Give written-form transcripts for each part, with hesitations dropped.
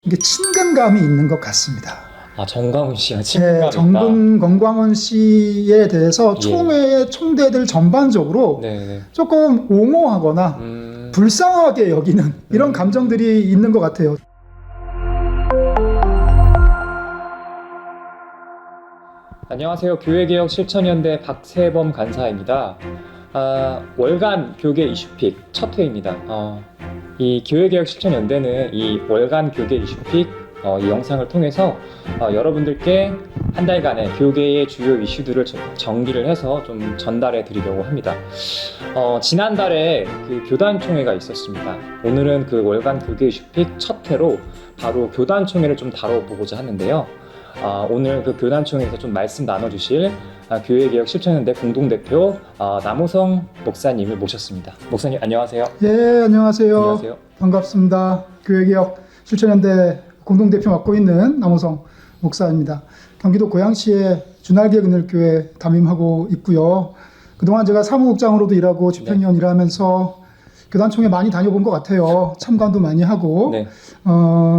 이게 친근감이 있는 것 같습니다. 아, 정광훈 씨가 친근감이 있다. 정광훈 씨에 대해서 총회의 총대들 전반적으로 네. 조금 옹호하거나 불쌍하게 여기는 이런 감정들이 있는 것 같아요. 안녕하세요. 교회개혁 실천연대 박세범 간사입니다. 월간 교계 이슈픽 첫 회입니다. 이 교회개혁 실천연대는 이 월간 교계 이슈픽 이 영상을 통해서 여러분들께 한 달간의 교계의 주요 이슈들을 정리를 해서 좀 전달해 드리려고 합니다. 지난달에 그 교단총회가 있었습니다. 오늘은 그 월간 교계 이슈픽 첫 회로 바로 교단총회를 좀 다뤄보고자 하는데요. 오늘 그 교단총회에서 좀 말씀 나눠주실 교회개혁 실천연대 공동대표 남우성 목사님을 모셨습니다. 목사님 안녕하세요. 예, 안녕하세요. 안녕하세요. 반갑습니다. 교회개혁 실천연대 공동대표 맡고 있는 남우성 목사입니다. 경기도 고양시의 주날개 그늘교회 담임하고 있고요. 그동안 제가 사무국장으로도 일하고 집행위원 일하면서 교단총회 많이 다녀본 것 같아요. 참관도 많이 하고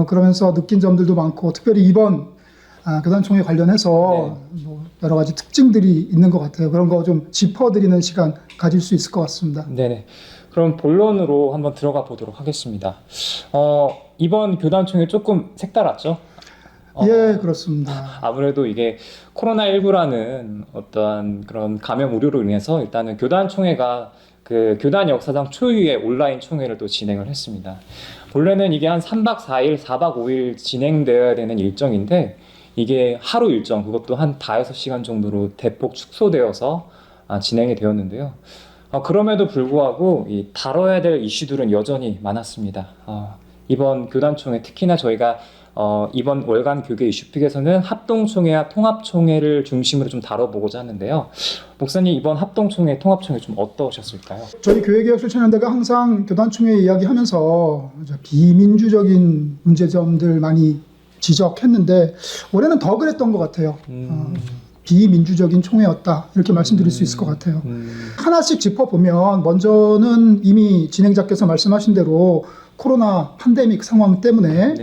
그러면서 느낀 점들도 많고 특별히 이번 교단총회 관련해서 뭐 여러 가지 특징들이 있는 것 같아요. 그런 거 좀 짚어드리는 시간 가질 수 있을 것 같습니다. 네네. 그럼 본론으로 한번 들어가 보도록 하겠습니다. 이번 교단총회 조금 색달랐죠? 예, 그렇습니다. 아무래도 이게 코로나19라는 어떠한 그런 감염 우려로 인해서 일단은 교단총회가 그 교단 역사상 초유의 온라인 총회를 또 진행을 했습니다. 본래는 이게 한 3박 4일, 4박 5일 진행되어야 되는 일정인데 이게 하루 일정, 그것도 한 5-6시간 정도로 대폭 축소되어서 진행이 되었는데요. 그럼에도 불구하고 이 다뤄야 될 이슈들은 여전히 많았습니다. 이번 교단총회, 특히나 저희가 이번 월간 교계 이슈픽에서는 합동총회와 통합총회를 중심으로 좀 다뤄보고자 하는데요. 목사님, 이번 합동총회, 통합총회 좀 어떠셨을까요? 저희 교회개혁 실천연대가 항상 교단총회 이야기하면서 비민주적인 문제점들 많이 지적했는데 올해는 더 그랬던 것 같아요. 비민주적인 총회였다 이렇게 말씀드릴 수 있을 것 같아요. 하나씩 짚어보면 먼저는 이미 진행자께서 말씀하신 대로 코로나 팬데믹 상황 때문에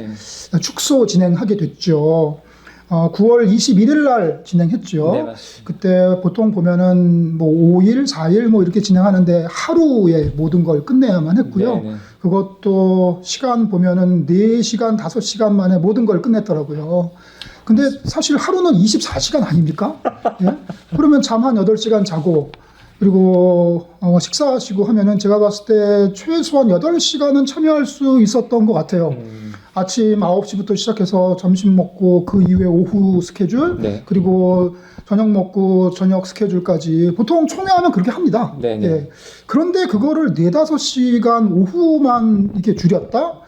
축소 진행하게 됐죠. 9월 21일 날 진행했죠. 네, 맞습니다. 그때 보통 보면은 뭐 5일, 4일 뭐 이렇게 진행하는데 하루에 모든 걸 끝내야만 했고요. 네네. 그것도 시간 보면은 4시간, 5시간 만에 모든 걸 끝냈더라고요. 근데 사실 하루는 24시간 아닙니까? 예? 그러면 잠 한 8시간 자고 그리고 식사하시고 하면은 제가 봤을 때 최소한 8시간은 참여할 수 있었던 것 같아요. 아침 9시부터 시작해서 점심 먹고 그 이후에 오후 스케줄 그리고 저녁 먹고 저녁 스케줄까지 보통 총회하면 그렇게 합니다. 예. 그런데 그거를 4-5시간 오후만 이렇게 줄였다?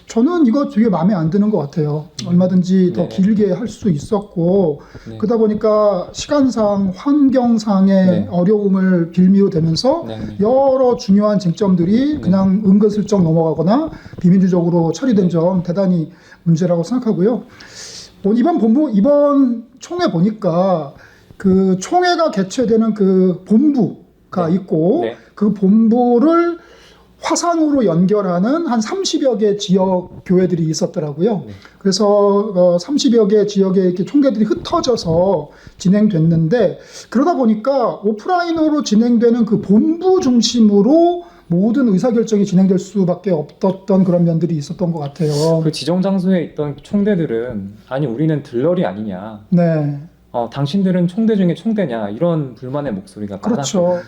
저는 이거 되게 마음에 안 드는 것 같아요. 얼마든지 더 길게 할 수 있었고 그러다 보니까 시간상 환경상의 어려움을 빌미로 대면서 여러 중요한 쟁점들이 그냥 은근슬쩍 넘어가거나 비민주적으로 처리된 점 대단히 문제라고 생각하고요. 이번 총회 보니까 그 총회가 개최되는 그 본부가 있고 그 본부를 화상으로 연결하는 한 30여 개 지역 교회들이 있었더라고요. 그래서 30여 개 지역에 이렇게 총회들이 흩어져서 진행됐는데 그러다 보니까 오프라인으로 진행되는 그 본부 중심으로 모든 의사결정이 진행될 수밖에 없었던 그런 면들이 있었던 것 같아요. 그 지정 장소에 있던 총대들은 아니 우리는 들러리 아니냐. 당신들은 총대 중에 총대냐 이런 불만의 목소리가 그렇죠.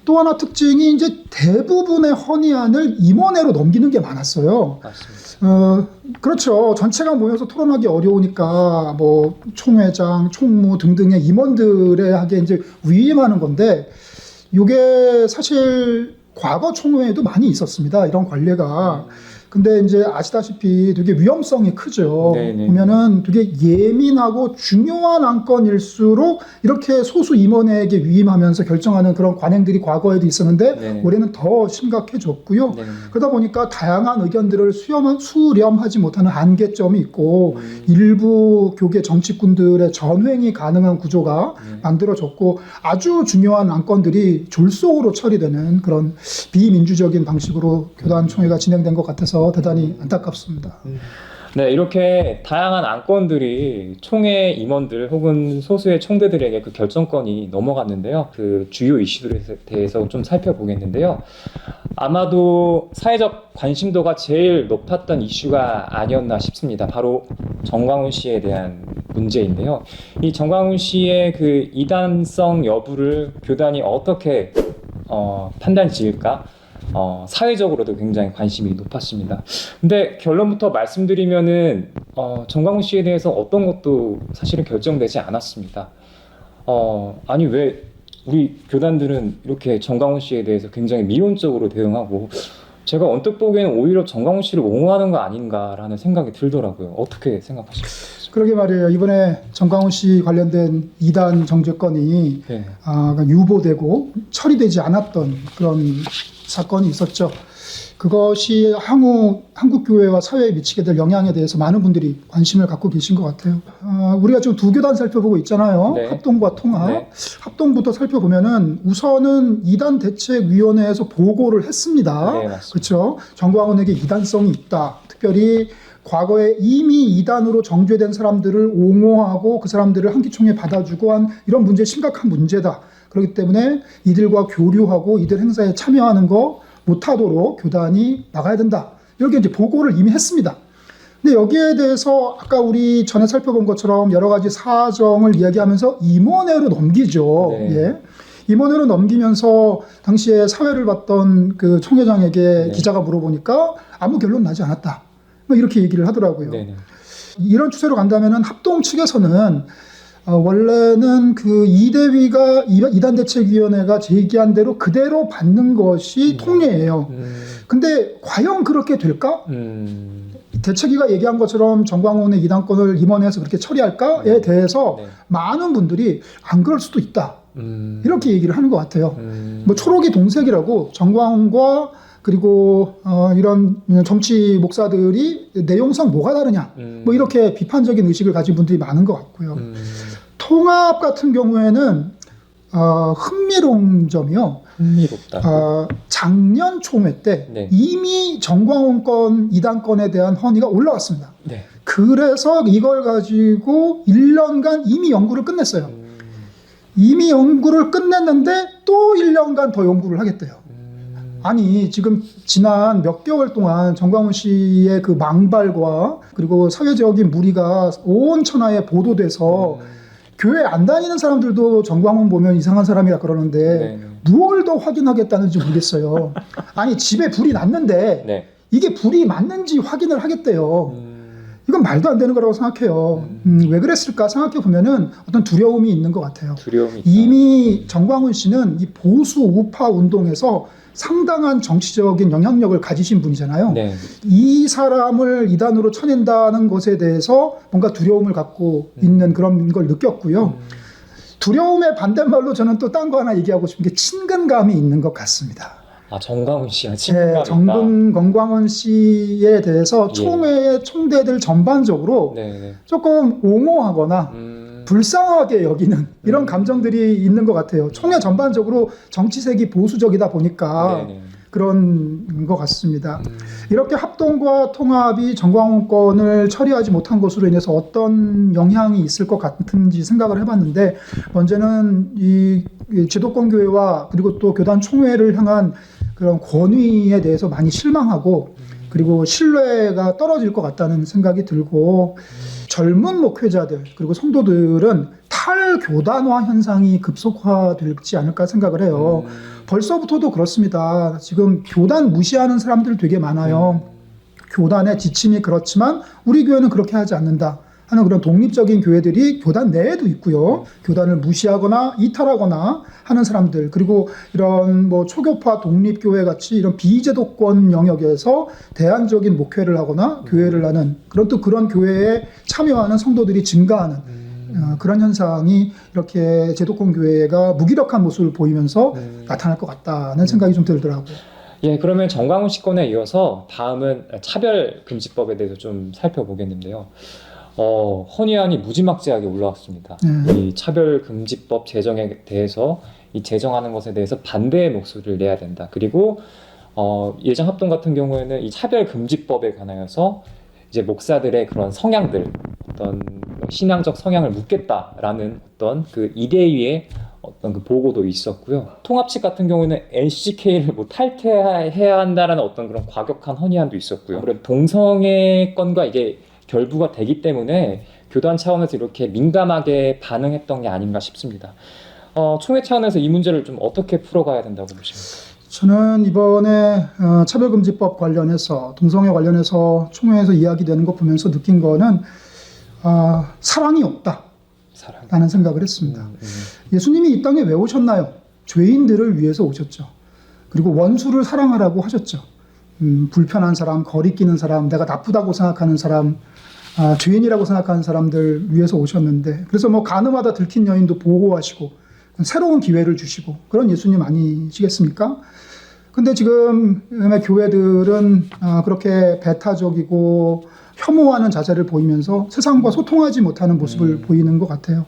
또 하나 특징이 이제 대부분의 헌의안을 임원회로 넘기는 게 많았어요. 맞습니다. 그렇죠. 전체가 모여서 토론하기 어려우니까 뭐 총회장, 총무 등등의 임원들에게 이제 위임하는 건데 이게 사실 과거 총회에도 많이 있었습니다. 이런 관례가. 근데 이제 아시다시피 되게 위험성이 크죠. 보면은 되게 예민하고 중요한 안건일수록 이렇게 소수 임원에게 위임하면서 결정하는 그런 관행들이 과거에도 있었는데 올해는 더 심각해졌고요. 그러다 보니까 다양한 의견들을 수렴하지 못하는 한계점이 있고 일부 교계 정치꾼들의 전횡이 가능한 구조가 만들어졌고 아주 중요한 안건들이 졸속으로 처리되는 그런 비민주적인 방식으로 교단총회가 진행된 것 같아서 대단히 안타깝습니다. 네, 이렇게 다양한 안건들이 총회 임원들 혹은 소수의 총대들에게 그 결정권이 넘어갔는데요. 그 주요 이슈들에 대해서 좀 살펴보겠는데요. 아마도 사회적 관심도가 제일 높았던 이슈가 아니었나 싶습니다. 바로 정광훈 씨에 대한 문제인데요. 이 정광훈 씨의 그 이단성 여부를 교단이 어떻게 판단 지을까? 사회적으로도 굉장히 관심이 높았습니다. 근데 결론부터 말씀드리면은 정광훈 씨에 대해서 어떤 것도 사실은 결정되지 않았습니다. 아니 왜 우리 교단들은 이렇게 정광훈 씨에 대해서 굉장히 미온적으로 대응하고 제가 언뜻 보기에는 오히려 정광훈 씨를 옹호하는 거 아닌가라는 생각이 들더라고요. 어떻게 생각하십니까? 그러게 말이에요. 이번에 정광훈 씨 관련된 이단 정죄건이 네. 유보되고 처리되지 않았던 그런 사건이 있었죠. 그것이 향후 한국교회와 사회에 미치게 될 영향에 대해서 많은 분들이 관심을 갖고 계신 것 같아요. 우리가 지금 두 교단 살펴보고 있잖아요. 네. 합동과 통합. 네. 합동부터 살펴보면은 우선은 이단대책위원회에서 보고를 했습니다. 네, 맞습니다. 그렇죠. 정광훈에게 이단성이 있다. 특별히 과거에 이미 이단으로 정죄된 사람들을 옹호하고 그 사람들을 한기총에 받아주고 한 이런 문제 심각한 문제다. 그렇기 때문에 이들과 교류하고 이들 행사에 참여하는 거 못하도록 교단이 나가야 된다. 이렇게 이제 보고를 이미 했습니다. 근데 여기에 대해서 아까 우리 전에 살펴본 것처럼 여러 가지 사정을 이야기하면서 임원회로 넘기죠. 네. 예. 임원회로 넘기면서 당시에 사회를 봤던 그 총회장에게 네. 기자가 물어보니까 아무 결론 나지 않았다. 뭐 이렇게 얘기를 하더라고요. 네. 이런 추세로 간다면은 합동 측에서는 원래는 그 이대위가 이단대책위원회가 제기한 대로 그대로 받는 것이 통례예요. 근데 과연 그렇게 될까? 대책위가 얘기한 것처럼 정광훈의 이단권을 임원회에서 그렇게 처리할까에 대해서 네. 많은 분들이 안 그럴 수도 있다. 이렇게 얘기를 하는 것 같아요. 뭐 초록이 동색이라고 정광훈과 그리고 이런 정치 목사들이 내용상 뭐가 다르냐 뭐 이렇게 비판적인 의식을 가진 분들이 많은 것 같고요. 통합 같은 경우에는 흥미로운 점이요. 흥미롭다. 작년 총회 때 네. 이미 정광훈 건 이단권에 대한 헌의가 올라왔습니다. 네. 그래서 이걸 가지고 1년간 이미 연구를 끝냈어요. 이미 연구를 끝냈는데 또 1년간 더 연구를 하겠대요. 아니 지금 지난 몇 개월 동안 정광훈 씨의 그 망발과 그리고 사회적인 물의가 온 천하에 보도돼서 교회 안 다니는 사람들도 정광훈 보면 이상한 사람이라 그러는데 네. 무엇을 더 확인하겠다는지 모르겠어요. 아니 집에 불이 났는데 네. 이게 불이 맞는지 확인을 하겠대요. 이건 말도 안 되는 거라고 생각해요. 왜 그랬을까 생각해 보면은 어떤 두려움이 있는 것 같아요. 두려움이 있다. 이미 정광훈 씨는 이 보수 우파 운동에서 상당한 정치적인 영향력을 가지신 분이잖아요. 네. 이 사람을 이단으로 쳐낸다는 것에 대해서 뭔가 두려움을 갖고 있는 그런 걸 느꼈고요. 두려움의 반대말로 저는 또 딴 거 하나 얘기하고 싶은 게 친근감이 있는 것 같습니다. 정광훈 씨랑 친분감이 있다. 정광훈 씨에 대해서 예. 총회의 총대들 전반적으로 네. 조금 옹호하거나 불쌍하게 여기는 이런 감정들이 있는 것 같아요. 총회 전반적으로 정치색이 보수적이다 보니까 네. 그런 것 같습니다. 이렇게 합동과 통합이 정광훈 건을 처리하지 못한 것으로 인해서 어떤 영향이 있을 것 같은지 생각을 해봤는데 먼저는 이 제도권 교회와 그리고 또 교단 총회를 향한 그런 권위에 대해서 많이 실망하고 그리고 신뢰가 떨어질 것 같다는 생각이 들고 젊은 목회자들 그리고 성도들은 탈교단화 현상이 급속화되지 않을까 생각을 해요. 벌써부터도 그렇습니다. 지금 교단 무시하는 사람들 되게 많아요. 교단의 지침이 그렇지만 우리 교회는 그렇게 하지 않는다 하는 그런 독립적인 교회들이 교단 내에도 있고요. 교단을 무시하거나 이탈하거나 하는 사람들 그리고 이런 뭐 초교파 독립교회 같이 이런 비제도권 영역에서 대안적인 목회를 하거나 교회를 하는 그런 교회에 참여하는 성도들이 증가하는 그런 현상이 이렇게 제도권 교회가 무기력한 모습을 보이면서 나타날 것 같다는 생각이 좀 들더라고요. 예, 그러면 정광훈 씨 건에 이어서 다음은 차별금지법에 대해서 좀 살펴보겠는데요. 헌의안이 무지막지하게 올라왔습니다. 이 차별금지법 제정에 대해서 이 제정하는 것에 대해서 반대의 목소리를 내야 된다. 그리고 예정 합동 같은 경우에는 이 차별금지법에 관하여서 이제 목사들의 그런 성향들, 어떤 신앙적 성향을 묻겠다라는 어떤 그 이데위의 어떤 그 보고도 있었고요. 통합 측 같은 경우는 NCK를 뭐 탈퇴해야 한다라는 어떤 그런 과격한 헌의안도 있었고요. 그리고 동성애 건과 이게 결부가 되기 때문에 교단 차원에서 이렇게 민감하게 반응했던 게 아닌가 싶습니다. 총회 차원에서 이 문제를 좀 어떻게 풀어가야 된다고 보십니까? 저는 이번에 차별금지법 관련해서 동성애 관련해서 총회에서 이야기되는 거 보면서 느낀 거는 사랑이 없다라는 생각을 했습니다. 예수님이 이 땅에 왜 오셨나요? 죄인들을 위해서 오셨죠. 그리고 원수를 사랑하라고 하셨죠. 불편한 사람, 거리끼는 사람, 내가 나쁘다고 생각하는 사람, 죄인이라고 생각하는 사람들 위해서 오셨는데, 그래서 뭐 가늠하다 들킨 여인도 보호하시고 새로운 기회를 주시고 그런 예수님 아니시겠습니까? 근데 지금 교회들은 그렇게 배타적이고 혐오하는 자세를 보이면서 세상과 소통하지 못하는 모습을 보이는 것 같아요.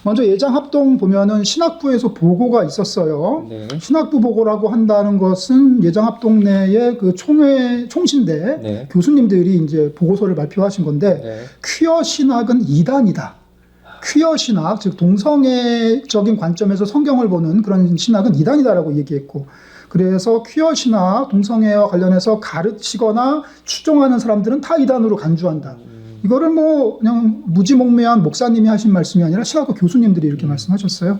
먼저 예장합동 보면은 신학부에서 보고가 있었어요. 네. 신학부 보고라고 한다는 것은 예장합동 내의 그 총신대 네. 교수님들이 이제 보고서를 발표하신 건데, 네. 퀴어 신학은 이단이다. 퀴어 신학, 즉 동성애적인 관점에서 성경을 보는 그런 신학은 이단이다라고 얘기했고, 그래서 퀴어 신학, 동성애와 관련해서 가르치거나 추종하는 사람들은 다 이단으로 간주한다. 이거를 뭐 그냥 무지몽매한 목사님이 하신 말씀이 아니라 신학교 교수님들이 이렇게 말씀하셨어요.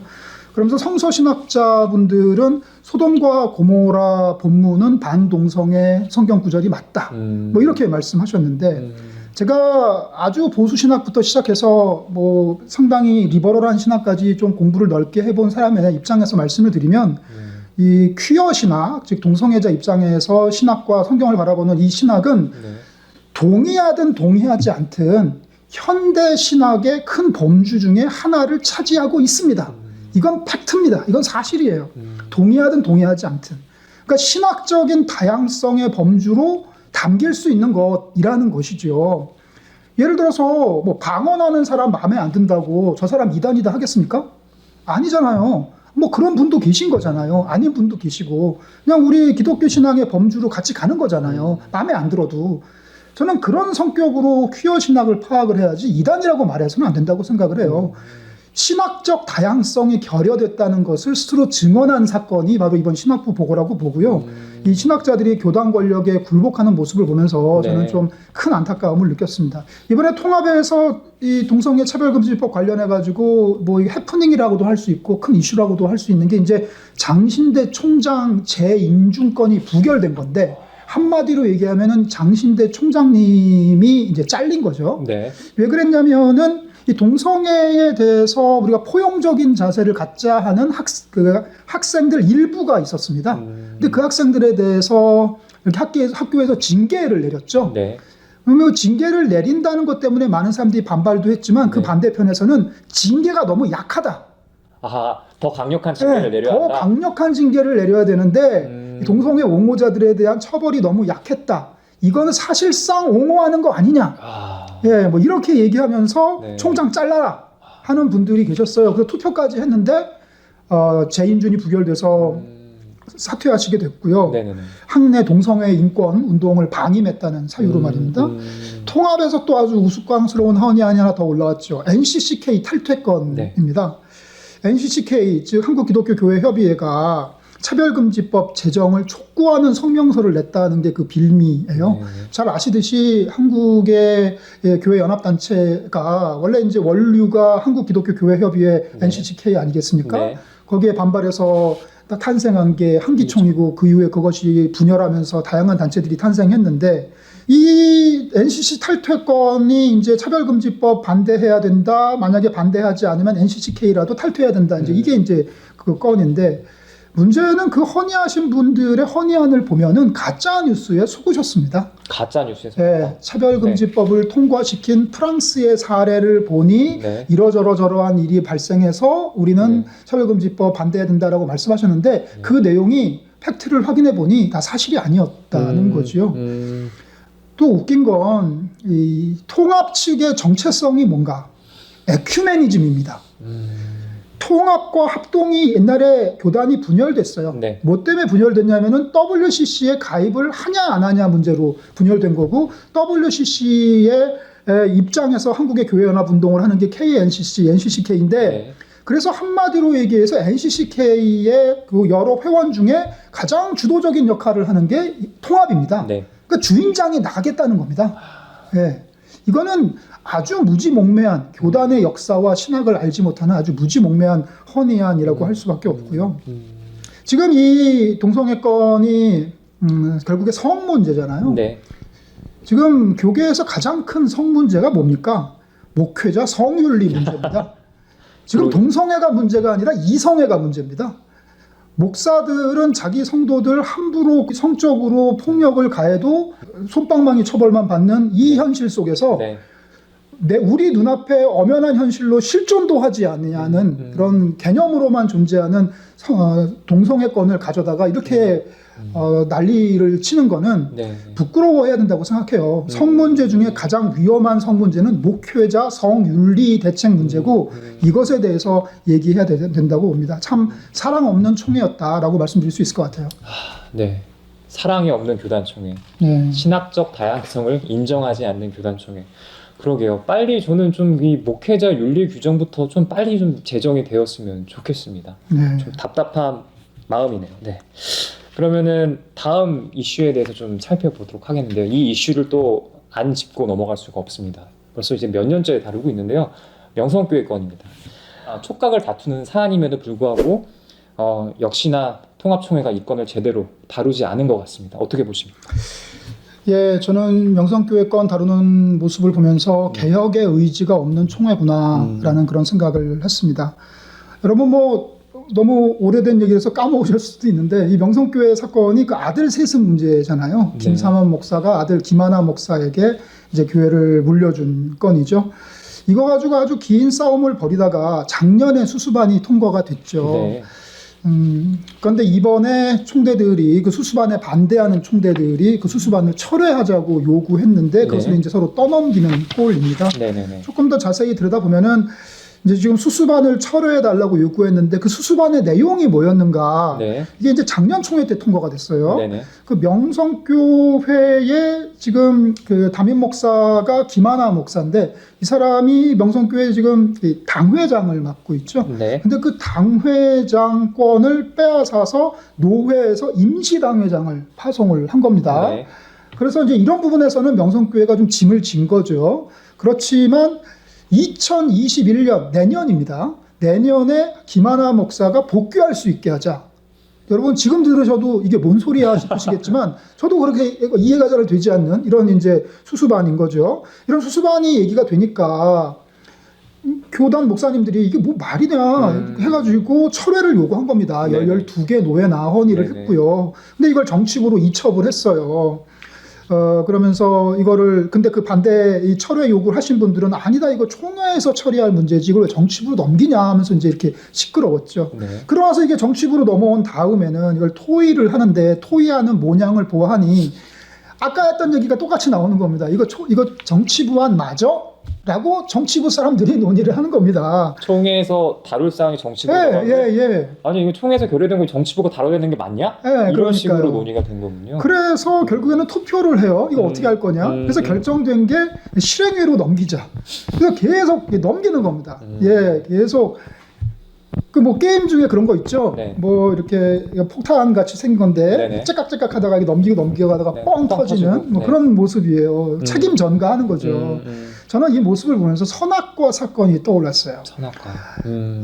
그러면서 성서신학자분들은 소돔과 고모라 본문은 반동성애 성경 구절이 맞다. 뭐 이렇게 말씀하셨는데, 제가 아주 보수 신학부터 시작해서 뭐 상당히 리버럴한 신학까지 좀 공부를 넓게 해본 사람의 입장에서 말씀을 드리면, 이 퀴어 신학, 즉 동성애자 입장에서 신학과 성경을 바라보는 이 신학은 동의하든 동의하지 않든 현대 신학의 큰 범주 중에 하나를 차지하고 있습니다. 이건 팩트입니다. 이건 사실이에요. 동의하든 동의하지 않든. 그러니까 신학적인 다양성의 범주로 담길 수 있는 것이라는 것이죠. 예를 들어서 뭐 방언하는 사람 마음에 안 든다고 저 사람 이단이다 하겠습니까? 아니잖아요. 뭐 그런 분도 계신 거잖아요. 아닌 분도 계시고 그냥 우리 기독교 신앙의 범주로 같이 가는 거잖아요. 마음에 안 들어도. 저는 그런 성격으로 퀴어 신학을 파악을 해야지 이단이라고 말해서는 안 된다고 생각을 해요. 신학적 다양성이 결여됐다는 것을 스스로 증언한 사건이 바로 이번 신학부 보고라고 보고요. 이 신학자들이 교단 권력에 굴복하는 모습을 보면서 저는 좀 큰 안타까움을 느꼈습니다. 이번에 통합에서 이 동성애 차별금지법 관련해가지고 뭐 해프닝이라고도 할 수 있고 큰 이슈라고도 할 수 있는 게 이제 장신대 총장 재임준건이 부결된 건데, 한마디로 얘기하면은 장신대 총장님이 이제 잘린 거죠. 네. 왜 그랬냐면은 이 동성애에 대해서 우리가 포용적인 자세를 갖자 하는 학생들 일부가 있었습니다. 근데 그 학생들에 대해서 이렇게 학교에서 징계를 내렸죠. 네. 그러면 징계를 내린다는 것 때문에 많은 사람들이 반발도 했지만 그 반대편에서는 징계가 너무 약하다. 더 강력한 징계를 내려야 더 한다. 강력한 징계를 내려야 되는데 이 동성애 옹호자들에 대한 처벌이 너무 약했다. 이거는 사실상 옹호하는 거 아니냐. 예, 뭐 이렇게 얘기하면서 총장 잘라라 하는 분들이 계셨어요. 그래서 투표까지 했는데 재임준이 부결돼서 사퇴하시게 됐고요. 네네네. 학내 동성애 인권 운동을 방임했다는 사유로 말입니다. 통합에서 또 아주 우스꽝스러운 헌의안이 하나 더 올라왔죠. NCCK 탈퇴건입니다. NCCK, 즉 한국기독교교회협의회가 차별금지법 제정을 촉구하는 성명서를 냈다는 게 그 빌미예요. 잘 아시듯이 한국의 교회 연합단체가 원래 이제 원류가 한국기독교교회협의회 NCCK 아니겠습니까? 거기에 반발해서 탄생한 게 한기총이고 그 이후에 그것이 분열하면서 다양한 단체들이 탄생했는데, 이 NCC 탈퇴건이 이제 차별금지법 반대해야 된다. 만약에 반대하지 않으면 NCCK라도 탈퇴해야 된다. 이제 이게 이제 그 건인데, 문제는 그 헌의하신 분들의 헌의안을 보면은 가짜 뉴스에 속으셨습니다. 가짜 뉴스에서. 네, 차별금지법을 통과시킨 프랑스의 사례를 보니 이러저러저러한 일이 발생해서 우리는 차별금지법 반대해야 된다라고 말씀하셨는데 그 내용이 팩트를 확인해 보니 다 사실이 아니었다는 거죠. 또 웃긴 건 이 통합 측의 정체성이 뭔가 에큐메니즘입니다. 통합과 합동이 옛날에 교단이 분열됐어요. 네. 뭐 때문에 분열됐냐면은 WCC에 가입을 하냐 안 하냐 문제로 분열된 거고, WCC의 입장에서 한국의 교회연합운동을 하는 게 KNCC, NCCK인데 네. 그래서 한마디로 얘기해서 NCCK의 그 여러 회원 중에 가장 주도적인 역할을 하는 게 통합입니다. 네. 그러니까 주인장이 나가겠다는 겁니다. 예. 이거는 아주 무지몽매한 교단의 역사와 신학을 알지 못하는 아주 무지몽매한 헌의안이라고 할 수밖에 없고요. 지금 이 동성애 건이 결국에 성 문제잖아요. 네. 지금 교계에서 가장 큰 성 문제가 뭡니까? 목회자 성윤리 문제입니다. 지금 동성애가 문제가 아니라 이성애가 문제입니다. 목사들은 자기 성도들 함부로 성적으로 폭력을 가해도 솜방망이 처벌만 받는 이 현실 속에서 네. 우리 눈앞에 엄연한 현실로 실존도 하지 않느냐는 그런 개념으로만 존재하는 동성애권을 가져다가 이렇게 난리를 치는 거는 네. 부끄러워해야 된다고 생각해요. 성 문제 중에 가장 위험한 성 문제는 목회자 성윤리 대책 문제고 이것에 대해서 얘기해야 된다고 봅니다. 참 사랑 없는 총회였다라고 말씀드릴 수 있을 것 같아요. 네. 사랑이 없는 교단총회. 네. 신학적 다양성을 인정하지 않는 교단총회. 그러게요. 빨리 저는 좀 이 목회자 윤리 규정부터 좀 빨리 좀 제정이 되었으면 좋겠습니다. 네. 좀 답답한 마음이네요. 네. 그러면은 다음 이슈에 대해서 좀 살펴보도록 하겠는데요. 이 이슈를 또 안 짚고 넘어갈 수가 없습니다. 벌써 이제 몇 년째 다루고 있는데요. 명성교회 건입니다. 촉각을 다투는 사안임에도 불구하고 역시나 통합총회가 이 건을 제대로 다루지 않은 것 같습니다. 어떻게 보십니까? 예, 저는 명성교회 건 다루는 모습을 보면서 개혁의 의지가 없는 총회구나라는 그런 생각을 했습니다. 여러분 뭐 너무 오래된 얘기라서 까먹으실 수도 있는데 이 명성교회 사건이 그 아들 세습 문제잖아요. 네. 김삼원 목사가 아들 김하나 목사에게 이제 교회를 물려준 건이죠. 이거 가지고 아주 긴 싸움을 벌이다가 작년에 수수반이 통과가 됐죠. 네. 그런데 이번에 총대들이 그 수수반에 반대하는 총대들이 그 수수반을 철회하자고 요구했는데 그것을 네. 이제 서로 떠넘기는 꼴입니다. 네네네. 조금 더 자세히 들여다보면은 이제 지금 수수반을 철회해 달라고 요구했는데 그 수수반의 내용이 뭐였는가? 네. 이게 이제 작년 총회 때 통과가 됐어요. 네네. 그 명성교회에 지금 그 담임 목사가 김하나 목사인데 이 사람이 명성교회 지금 이 당회장을 맡고 있죠. 네. 근데 그 당회장권을 빼앗아서 노회에서 임시당회장을 파송을 한 겁니다. 네. 그래서 이제 이런 부분에서는 명성교회가 좀 짐을 진 거죠. 그렇지만 2021년 내년입니다. 내년에 김하나 목사가 복귀할 수 있게 하자. 여러분 지금 들으셔도 이게 뭔 소리야 싶으시겠지만 저도 그렇게 이해가 잘 되지 않는 이런 이제 수수반인 거죠. 이런 수수반이 얘기가 되니까 교단 목사님들이 이게 뭐 말이냐 해가지고 철회를 요구한 겁니다. 네네. 12개 노회나 헌의를 네네. 했고요. 근데 이걸 정치부로 이첩을 했어요. 그러면서 이거를 근데 그 반대 이 철회 요구를 하신 분들은 아니다 이거 총회에서 처리할 문제지 이걸 왜 정치부로 넘기냐 하면서 이제 이렇게 시끄러웠죠. 네. 그러고 나서 이게 정치부로 넘어온 다음에는 이걸 토의를 하는데 토의하는 모양을 보아하니 아까 했던 얘기가 똑같이 나오는 겁니다. 이거 정치부안 맞아? 라고 정치부 사람들이 논의를 하는 겁니다. 총회에서 다룰 사항이 정치부가 예. 아니 이거 총회에서 결의된 거 정치부가 다뤄야 되는 게 맞냐? 이런 그러니까요. 식으로 논의가 된 거군요. 그래서 결국에는 투표를 해요. 이거 어떻게 할 거냐? 그래서 결정된 게 실행위로 넘기자. 그래서 계속 넘기는 겁니다. 계속 그 뭐 게임 중에 그런 거 있죠. 네. 뭐 이렇게 폭탄 같이 생긴 건데 네네. 째깍째깍 하다가 이게 넘기고 하다가 네, 뻥 뻥 터지는 터지고. 뭐 네. 그런 모습이에요. 책임 전가하는 거죠. 저는 이 모습을 보면서 선악과 사건이 떠올랐어요. 선악과.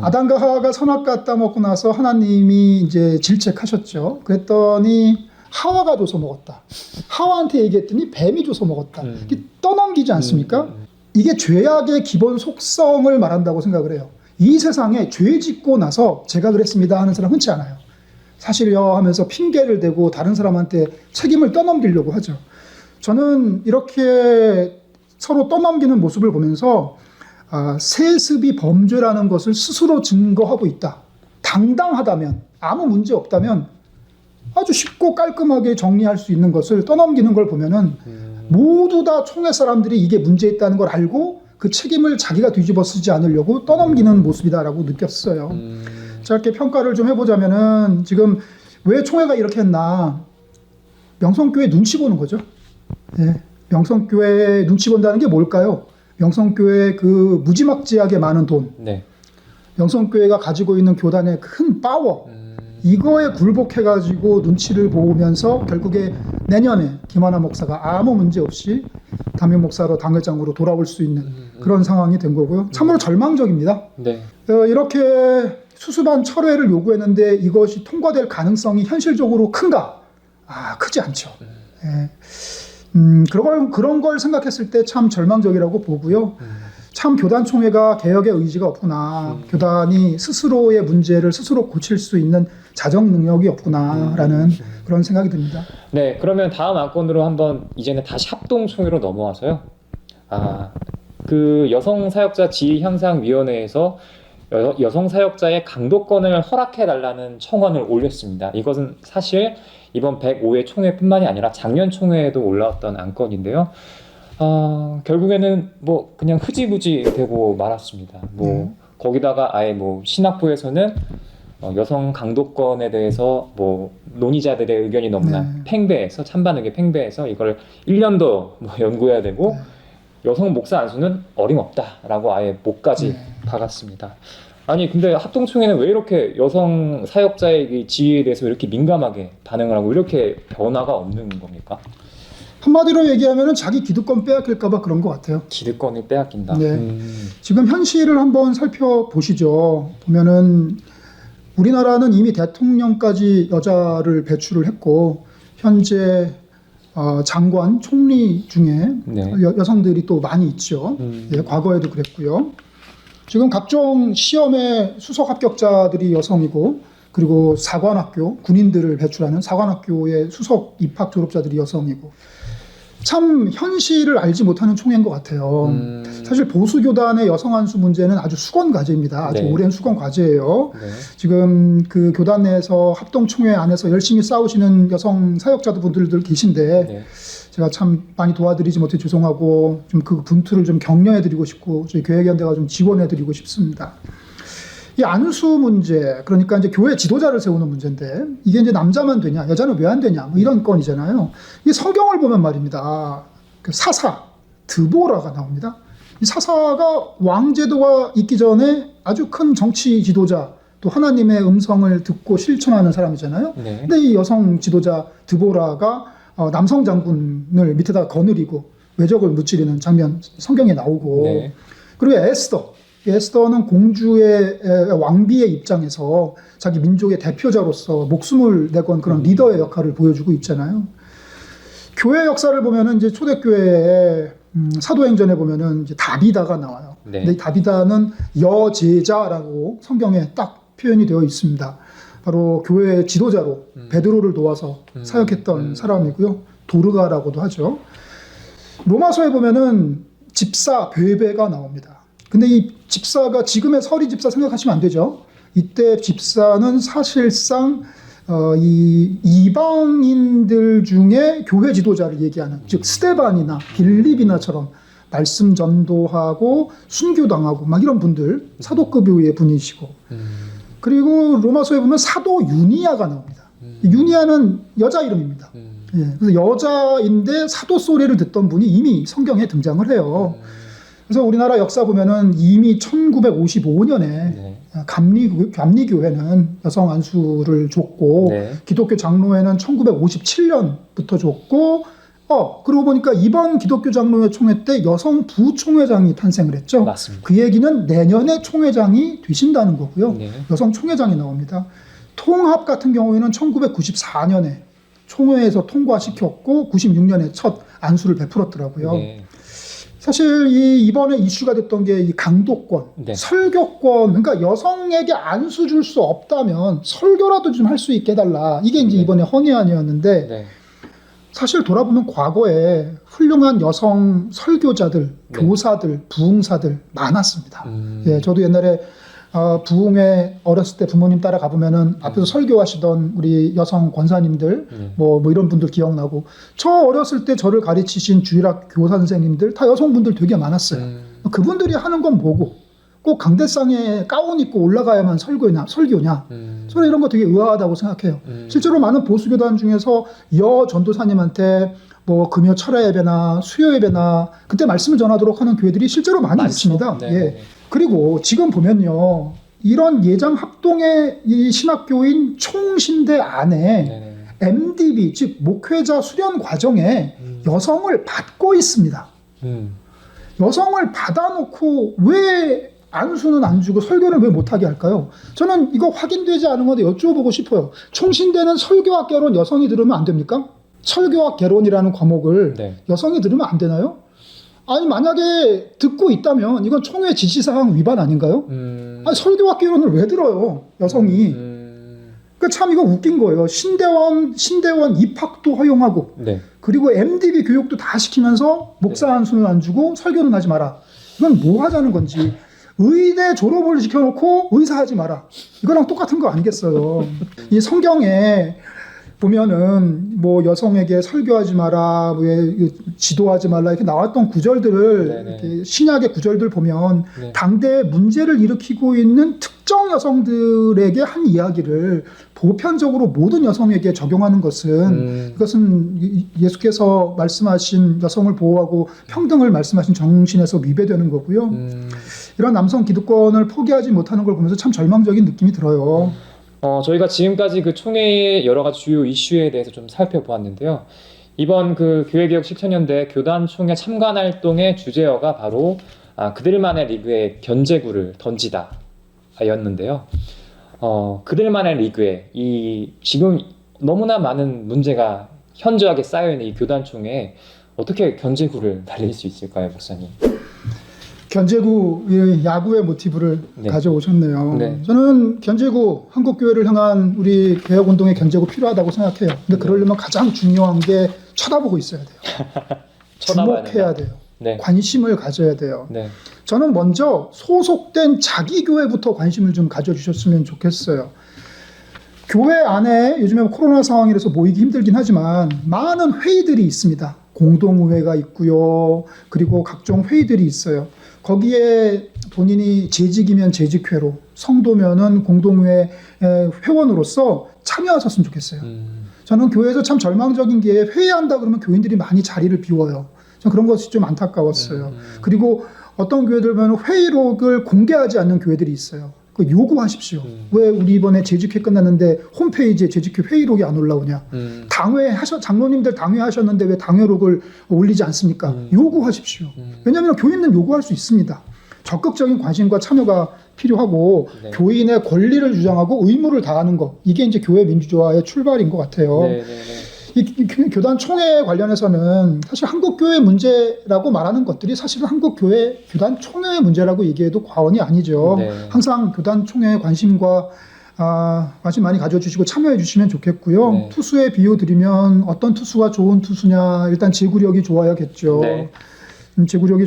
아담과 하와가 선악과 따먹고 나서 하나님이 이제 질책하셨죠. 그랬더니 하와가 줘서 먹었다. 하와한테 얘기했더니 뱀이 줘서 먹었다. 이게 떠넘기지 않습니까? 이게 죄악의 기본 속성을 말한다고 생각을 해요. 이 세상에 죄 짓고 나서 제가 그랬습니다 하는 사람 흔치 않아요. 사실요 하면서 핑계를 대고 다른 사람한테 책임을 떠넘기려고 하죠. 저는 이렇게 서로 떠넘기는 모습을 보면서 세습이 범죄라는 것을 스스로 증거하고 있다. 당당하다면 아무 문제 없다면 아주 쉽고 깔끔하게 정리할 수 있는 것을 떠넘기는 걸 보면은 모두 다 총회 사람들이 이게 문제 있다는 걸 알고 그 책임을 자기가 뒤집어 쓰지 않으려고 떠넘기는 모습이다라고 느꼈어요. 짧게 평가를 좀 해보자면은 지금 왜 총회가 이렇게 했나? 명성교회 눈치 보는 거죠. 예, 명성교회 눈치 본다는 게 뭘까요? 명성교회 그 무지막지하게 많은 돈, 네. 명성교회가 가지고 있는 교단의 큰 파워, 이거에 굴복해가지고 눈치를 보면서 결국에 내년에 김하나 목사가 아무 문제 없이 담임 목사로 당회장으로 돌아올 수 있는 그런 상황이 된 거고요. 참으로 절망적입니다. 네. 이렇게 수습안 철회를 요구했는데 이것이 통과될 가능성이 현실적으로 큰가? 크지 않죠. 예. 그런 걸 생각했을 때 참 절망적이라고 보고요. 참 교단총회가 개혁의 의지가 없구나. 교단이 스스로의 문제를 스스로 고칠 수 있는 자정 능력이 없구나라는 그런 생각이 듭니다. 네, 그러면 다음 안건으로 한번 이제는 다시 합동총회로 넘어와서요. 그 여성사역자 지위향상위원회에서 여성사역자의 강도권을 허락해달라는 청원을 올렸습니다. 이것은 사실 이번 105회 총회뿐만이 아니라 작년 총회에도 올라왔던 안건인데요. 결국에는 뭐 그냥 흐지부지 되고 말았습니다. 거기다가 아예 신학부에서는 여성 강도권에 대해서 논의자들의 의견이 너무나 팽배해서 찬반 의견 팽배해서 이걸 1년 더 연구해야 되고 여성 목사 안수는 어림없다라고 아예 목까지 박았습니다. 아니 근데 합동총회는 왜 이렇게 여성 사역자의 지위에 대해서 이렇게 민감하게 반응을 하고 이렇게 변화가 없는 겁니까? 한마디로 얘기하면 자기 기득권 빼앗길까봐 그런 것 같아요. 기득권을 빼앗긴다. 네. 지금 현실을 한번 살펴보시죠. 보면은 우리나라는 이미 대통령까지 여자를 배출을 했고 현재 장관, 총리 중에 여성들이 또 많이 있죠. 예, 과거에도 그랬고요. 지금 각종 시험의 수석 합격자들이 여성이고 그리고 사관학교, 군인들을 배출하는 사관학교의 수석 입학 졸업자들이 여성이고 참 현실을 알지 못하는 총회인 것 같아요. 사실 보수교단의 여성 안수 문제는 아주 수건 과제입니다. 아주 오랜 수건 과제예요. 지금 그 교단 내에서 합동총회 안에서 열심히 싸우시는 여성 사역자분들도 계신데 제가 참 많이 도와드리지 못해 죄송하고 좀 그 분투를 좀 격려해드리고 싶고 저희 교회연대가 좀 지원해드리고 싶습니다. 이 안수 문제, 그러니까 이제 교회 지도자를 세우는 문제인데 이게 이제 남자만 되냐, 여자는 왜 안 되냐, 이런 건이잖아요. 이 성경을 보면 말입니다. 그 사사, 드보라가 나옵니다. 이 사사가 왕제도가 있기 전에 아주 큰 정치 지도자, 또 하나님의 음성을 듣고 실천하는 사람이잖아요. 근데 이 여성 지도자 드보라가 남성 장군을 밑에다가 거느리고 외적을 무찌르는 장면 성경에 나오고 그리고 에스더는 공주의 왕비의 입장에서 자기 민족의 대표자로서 목숨을 내건 그런 리더의 역할을 보여주고 있잖아요. 교회 역사를 보면은 이제 초대교회에 사도행전에 보면은 이제 다비다가 나와요. 근데 이 다비다는 여제자라고 성경에 딱 표현이 되어 있습니다. 바로 교회의 지도자로 베드로를 도와서 사역했던 사람이고요. 도르가라고도 하죠. 로마서에 보면은 집사 베베가 나옵니다. 근데 이 집사가 지금의 서리 집사 생각하시면 안 되죠. 이때 집사는 사실상 이 이방인들 중에 교회 지도자를 얘기하는, 즉 스데반이나 빌립이나처럼 말씀 전도하고 순교당하고 막 이런 분들, 사도급의 분이시고 그리고 로마서에 보면 사도 유니아가 나옵니다. 유니아는 여자 이름입니다. 그래서 여자인데 사도 소리를 듣던 분이 이미 성경에 등장을 해요. 그래서 우리나라 역사 보면은 이미 1955년에 감리교회는 여성 안수를 줬고 기독교 장로회는 1957년부터 줬고 그러고 보니까 이번 기독교 장로회 총회 때 여성 부총회장이 탄생을 했죠. 맞습니다. 그 얘기는 내년에 총회장이 되신다는 거고요. 여성 총회장이 나옵니다. 통합 같은 경우에는 1994년에 총회에서 통과시켰고 96년에 첫 안수를 베풀었더라고요. 사실 이번에 이슈가 됐던 게 이 강도권, 설교권, 그러니까 여성에게 안수 줄 수 없다면 설교라도 좀 할 수 있게 해달라. 이게 이제 이번에 헌의안이었는데 사실 돌아보면 과거에 훌륭한 여성 설교자들, 교사들, 부흥사들 많았습니다. 예, 저도 옛날에 부흥회 어렸을 때 부모님 따라 가보면은 앞에서 설교하시던 우리 여성 권사님들, 뭐 이런 분들 기억나고, 저 어렸을 때 저를 가르치신 주일학 교사 선생님들 다 여성분들 되게 많았어요. 그분들이 하는 건 뭐고 꼭 강대상에 가운 입고 올라가야만 설교냐? 저는 이런 거 되게 의아하다고 생각해요. 실제로 많은 보수교단 중에서 여 전도사님한테 뭐 금요 철야 예배나 수요 예배나 그때 말씀을 전하도록 하는 교회들이 실제로 많이 많죠. 있습니다. 네, 예. 네. 그리고 지금 보면요, 이런 예장 합동의 이 신학교인 총신대 안에 네네. MDB 즉 목회자 수련 과정에 여성을 받고 있습니다. 여성을 받아놓고 왜 안수는 안 주고 설교를 왜 못하게 할까요? 저는 이거 확인되지 않은 건데 여쭤보고 싶어요. 총신대는 설교학 개론 여성이 들으면 안 됩니까? 설교학 개론이라는 과목을 네. 여성이 들으면 안 되나요? 아니 만약에 듣고 있다면 이건 총회 지시사항 위반 아닌가요? 아니, 설교학 개론을 왜 들어요? 여성이. 그러니까 참 이거 웃긴 거예요. 신대원 입학도 허용하고 네. 그리고 MDB 교육도 다 시키면서 목사 안수는 안 주고 설교는 하지 마라. 이건 뭐 하자는 건지. 의대 졸업을 시켜놓고 의사하지 마라. 이거랑 똑같은 거 아니겠어요. 이 성경에 보면은 뭐 여성에게 설교하지 마라, 뭐 지도하지 말라 이렇게 나왔던 구절들을 네네. 이렇게 신약의 구절들 보면 네. 당대에 문제를 일으키고 있는 특정 여성들에게 한 이야기를 보편적으로 모든 여성에게 적용하는 것은 이것은 예수께서 말씀하신 여성을 보호하고 평등을 말씀하신 정신에서 위배되는 거고요. 이런 남성 기득권을 포기하지 못하는 걸 보면서 참 절망적인 느낌이 들어요. 저희가 지금까지 그 총회의 여러 가지 주요 이슈에 대해서 좀 살펴보았는데요. 이번 그 교회개혁 실천연대 교단 총회 참관 활동의 주제어가 바로 그들만의 리그에 견제구를 던지다 였는데요. 그들만의 리그에 이 지금 너무나 많은 문제가 현저하게 쌓여있는 이 교단 총회에 어떻게 견제구를 날릴 수 있을까요, 목사님? 견제구, 야구의 모티브를 네. 가져오셨네요. 네. 저는 견제구, 한국교회를 향한 우리 개혁운동의 견제구 필요하다고 생각해요. 근데 그러려면 가장 중요한 게 쳐다보고 있어야 돼요. 주목해야 돼요. 네. 관심을 가져야 돼요. 네. 저는 먼저 소속된 자기 교회부터 관심을 좀 가져주셨으면 좋겠어요. 교회 안에 요즘에 코로나 상황이라서 모이기 힘들긴 하지만 많은 회의들이 있습니다. 공동의회가 있고요. 그리고 각종 회의들이 있어요. 거기에 본인이 재직이면 재직회로, 성도면은 공동회의 회원으로서 참여하셨으면 좋겠어요. 저는 교회에서 참 절망적인 게 회의한다 그러면 교인들이 많이 자리를 비워요. 저는 그런 것이 좀 안타까웠어요. 그리고 어떤 교회들 보면 회의록을 공개하지 않는 교회들이 있어요. 그 요구하십시오. 왜 우리 이번에 재직회 끝났는데 홈페이지에 재직회 회의록이 안 올라오냐. 장로님들 당회하셨는데 왜 당회록을 올리지 않습니까? 요구하십시오. 왜냐하면 교인은 요구할 수 있습니다. 적극적인 관심과 참여가 필요하고 네. 교인의 권리를 주장하고 의무를 다하는 것. 이게 이제 교회 민주주의의 출발인 것 같아요. 네, 네, 네. 이 교단 총회 관련해서는 사실 한국교회 문제라고 말하는 것들이 사실은 한국교회 교단 총회의 문제라고 얘기해도 과언이 아니죠. 네. 항상 교단 총회에 관심 많이 가져주시고 참여해 주시면 좋겠고요. 네. 투수의 비유 드리면 어떤 투수가 좋은 투수냐, 일단 제구력이 좋아야겠죠. 네. 제구력이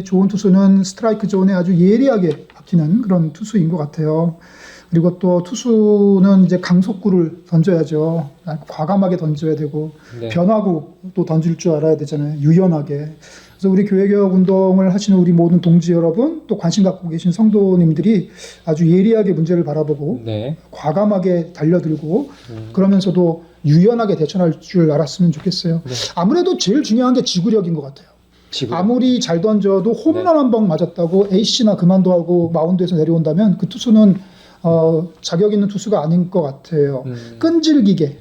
좋은 투수는 스트라이크 존에 아주 예리하게 박히는 그런 투수인 것 같아요. 그리고 또 투수는 이제 강속구를 던져야죠. 과감하게 던져야 되고 네. 변화구 또 던질 줄 알아야 되잖아요. 유연하게. 그래서 우리 교회개혁 운동을 하시는 우리 모든 동지 여러분, 또 관심 갖고 계신 성도님들이 아주 예리하게 문제를 바라보고 네. 과감하게 달려들고 그러면서도 유연하게 대처할 줄 알았으면 좋겠어요. 네. 아무래도 제일 중요한 게 지구력인 것 같아요. 아무리 잘 던져도 홈런 한 방 맞았다고 에이스나 그만둬 하고 마운드에서 내려온다면 그 투수는 자격 있는 투수가 아닌 것 같아요. 끈질기게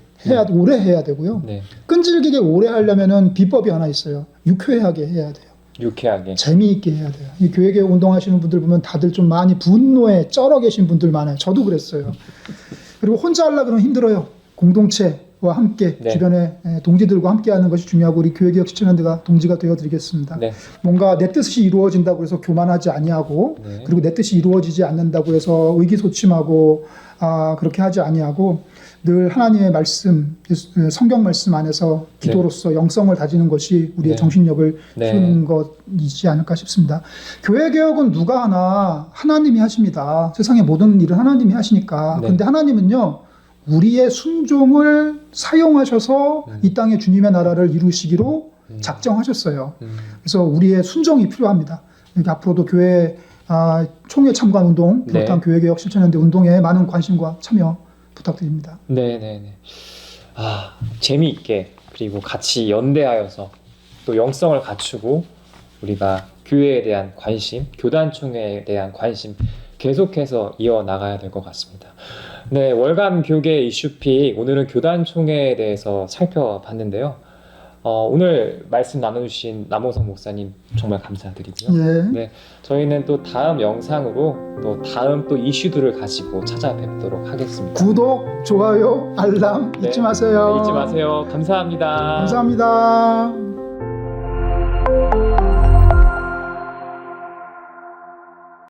오래 해야 되고요. 네. 끈질기게 오래 하려면은 비법이 하나 있어요. 유쾌하게 해야 돼요. 유쾌하게. 재미있게 해야 돼요. 이 교회개혁 운동하시는 분들 보면 다들 좀 많이 분노에 쩔어 계신 분들 많아요. 저도 그랬어요. 그리고 혼자 하려고 그러면 힘들어요. 공동체와 함께 네. 주변에 동지들과 함께 하는 것이 중요하고 우리 교회개혁 실천연대가 동지가 되어드리겠습니다. 네. 뭔가 내 뜻이 이루어진다고 해서 교만하지 아니하고 네. 그리고 내 뜻이 이루어지지 않는다고 해서 의기소침하고 그렇게 하지 아니하고 늘 하나님의 말씀, 성경 말씀 안에서 기도로서 영성을 다지는 것이 우리의 네. 정신력을 네. 키우는 것이지 않을까 싶습니다. 교회개혁은 누가 하나 하나님이 하십니다. 세상의 모든 일은 하나님이 하시니까. 네. 그런데 하나님은요. 우리의 순종을 사용하셔서 이 땅에 주님의 나라를 이루시기로 작정하셨어요. 그래서 우리의 순종이 필요합니다. 이렇게 앞으로도 교회 총회 참관 운동 비롯한 네. 교회개혁 실천연대 운동에 많은 관심과 참여 부탁드립니다. 네네네. 재미있게 그리고 같이 연대하여서 또 영성을 갖추고 우리가 교회에 대한 관심, 교단총회에 대한 관심 계속해서 이어나가야 될 것 같습니다. 네, 월간 교계 이슈픽 오늘은 교단총회에 대해서 살펴봤는데요. 오늘 말씀 나눠주신 남호성 목사님 정말 감사드리고요. 예. 네, 저희는 또 다음 영상으로 또 다음 또 이슈들을 가지고 찾아뵙도록 하겠습니다. 구독, 좋아요, 알람 네. 잊지 마세요. 잊지 마세요. 감사합니다. 감사합니다.